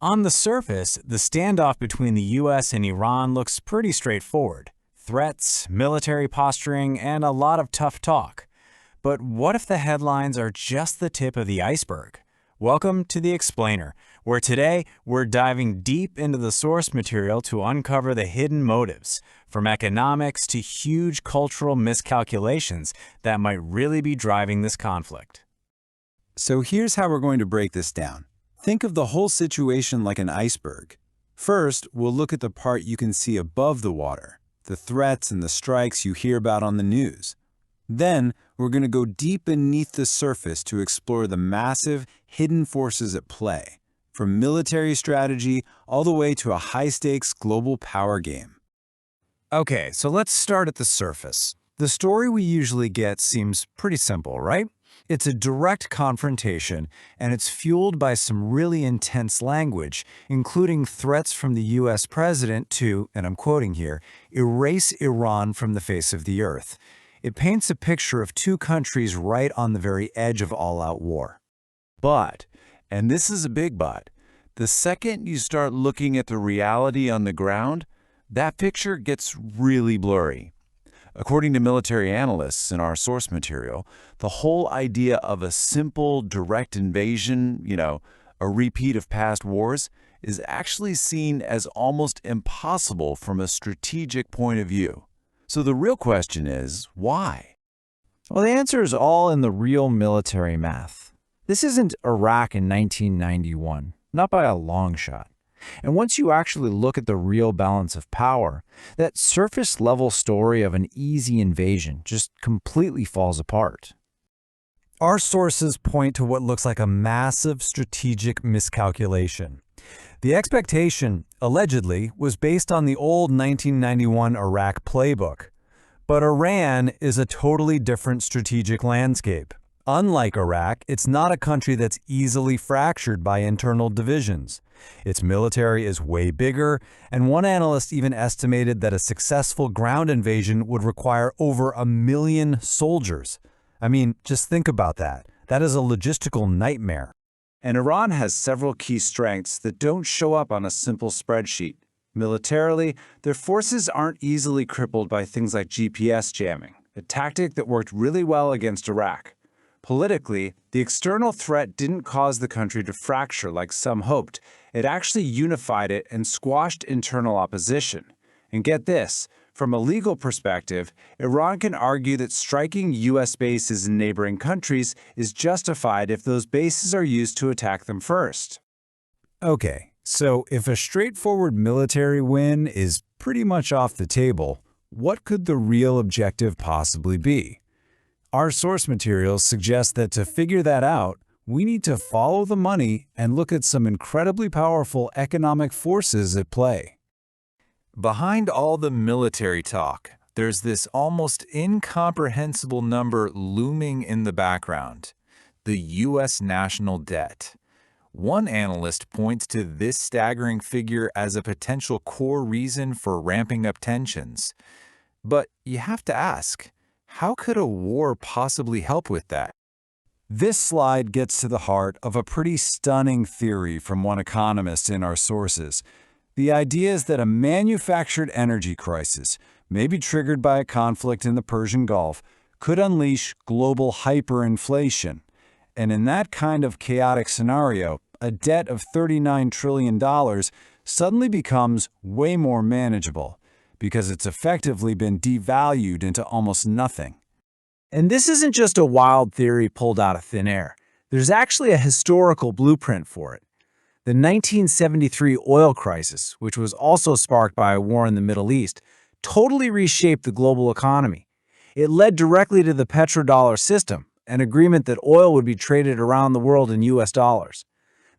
On the surface, the standoff between the US and Iran looks pretty straightforward. Threats, military posturing, and a lot of tough talk. But what if the headlines are just the tip of the iceberg? Welcome to The Explainer, where today we're diving deep into the source material to uncover the hidden motives, from economics to huge cultural miscalculations that might really be driving this conflict. So here's how we're going to break this down. Think of the whole situation like an iceberg. First, we'll look at the part you can see above the water, the threats and the strikes you hear about on the news. Then, we're going to go deep beneath the surface to explore the massive, hidden forces at play, from military strategy all the way to a high-stakes global power game. Okay, so let's start at the surface. The story we usually get seems pretty simple, right? It's a direct confrontation, and it's fueled by some really intense language, including threats from the US president to, and I'm quoting here, erase Iran from the face of the earth. It paints a picture of two countries right on the very edge of all-out war. But, and this is a big but, the second you start looking at the reality on the ground, that picture gets really blurry. According to military analysts in our source material, the whole idea of a simple, direct invasion, a repeat of past wars, is actually seen as almost impossible from a strategic point of view. So the real question is, why? Well, the answer is all in the real military math. This isn't Iraq in 1991, not by a long shot. And once you actually look at the real balance of power, that surface-level story of an easy invasion just completely falls apart. Our sources point to what looks like a massive strategic miscalculation. The expectation, allegedly, was based on the old 1991 Iraq playbook. But Iran is a totally different strategic landscape. Unlike Iraq, it's not a country that's easily fractured by internal divisions. Its military is way bigger, and one analyst even estimated that a successful ground invasion would require over 1 million soldiers. I mean, just think about that. That is a logistical nightmare. And Iran has several key strengths that don't show up on a simple spreadsheet. Militarily, their forces aren't easily crippled by things like GPS jamming, a tactic that worked really well against Iraq. Politically, the external threat didn't cause the country to fracture like some hoped. It actually unified it and squashed internal opposition. And get this, from a legal perspective, Iran can argue that striking U.S. bases in neighboring countries is justified if those bases are used to attack them first. Okay, so if a straightforward military win is pretty much off the table, what could the real objective possibly be? Our source materials suggest that to figure that out, we need to follow the money and look at some incredibly powerful economic forces at play. Behind all the military talk, there's this almost incomprehensible number looming in the background: the U.S. national debt. One analyst points to this staggering figure as a potential core reason for ramping up tensions. But you have to ask, how could a war possibly help with that? This slide gets to the heart of a pretty stunning theory from one economist in our sources. The idea is that a manufactured energy crisis, maybe triggered by a conflict in the Persian Gulf, could unleash global hyperinflation. And in that kind of chaotic scenario, a debt of $39 trillion suddenly becomes way more manageable, because it's effectively been devalued into almost nothing. And this isn't just a wild theory pulled out of thin air. There's actually a historical blueprint for it. The 1973 oil crisis, which was also sparked by a war in the Middle East, totally reshaped the global economy. It led directly to the petrodollar system, an agreement that oil would be traded around the world in US dollars.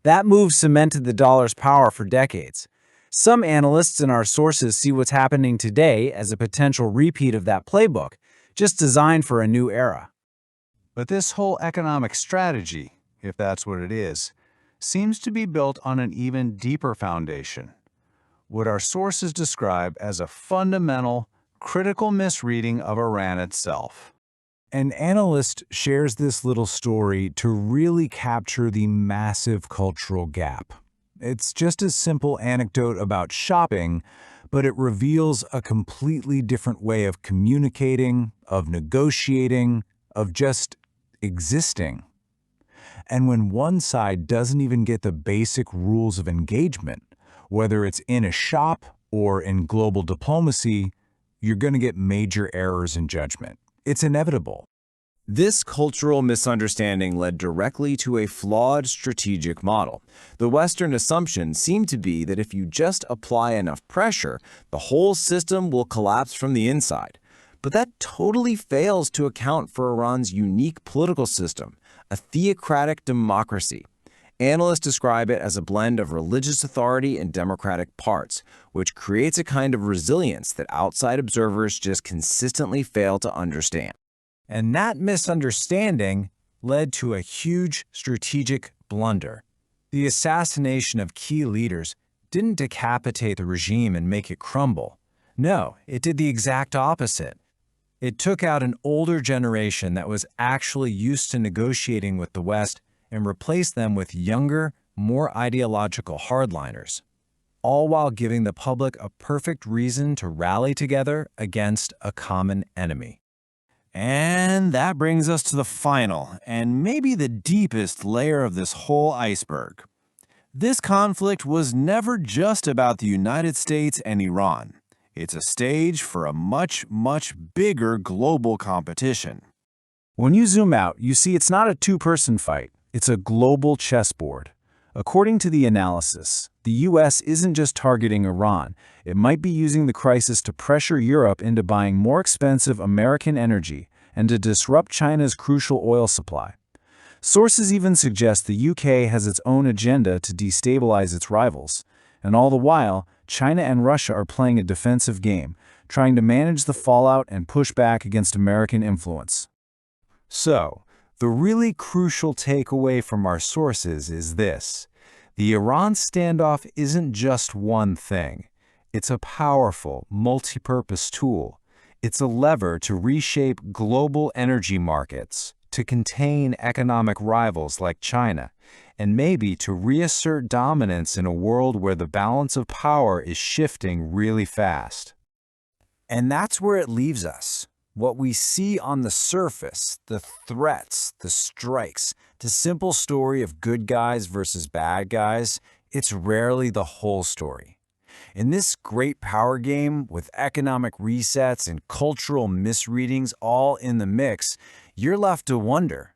That move cemented the dollar's power for decades. Some analysts in our sources see what's happening today as a potential repeat of that playbook, just designed for a new era. But this whole economic strategy, if that's what it is, seems to be built on an even deeper foundation. What our sources describe as a fundamental, critical misreading of Iran itself. An analyst shares this little story to really capture the massive cultural gap. It's just a simple anecdote about shopping, but it reveals a completely different way of communicating, of negotiating, of just existing. And when one side doesn't even get the basic rules of engagement, whether it's in a shop or in global diplomacy, you're going to get major errors in judgment. It's inevitable. This cultural misunderstanding led directly to a flawed strategic model. The Western assumption seemed to be that if you just apply enough pressure, the whole system will collapse from the inside. But that totally fails to account for Iran's unique political system, a theocratic democracy. Analysts describe it as a blend of religious authority and democratic parts, which creates a kind of resilience that outside observers just consistently fail to understand. And that misunderstanding led to a huge strategic blunder. The assassination of key leaders didn't decapitate the regime and make it crumble. No, it did the exact opposite. It took out an older generation that was actually used to negotiating with the West and replaced them with younger, more ideological hardliners, all while giving the public a perfect reason to rally together against a common enemy. And that brings us to the final, and maybe the deepest layer of this whole iceberg. This conflict was never just about the United States and Iran. It's a stage for a much, much bigger global competition. When you zoom out, you see it's not a two-person fight. It's a global chessboard. According to the analysis, the U.S. isn't just targeting Iran. It might be using the crisis to pressure Europe into buying more expensive American energy and to disrupt China's crucial oil supply. Sources even suggest the UK has its own agenda to destabilize its rivals. And all the while, China and Russia are playing a defensive game, trying to manage the fallout and push back against American influence. So, the really crucial takeaway from our sources is this. The Iran standoff isn't just one thing. It's a powerful, multi-purpose tool. It's a lever to reshape global energy markets, to contain economic rivals like China, and maybe to reassert dominance in a world where the balance of power is shifting really fast. And that's where it leaves us. What we see on the surface, the threats, the strikes, the simple story of good guys versus bad guys, it's rarely the whole story. In this great power game, with economic resets and cultural misreadings all in the mix, you're left to wonder,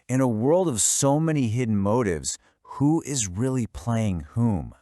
in a world of so many hidden motives, who is really playing whom?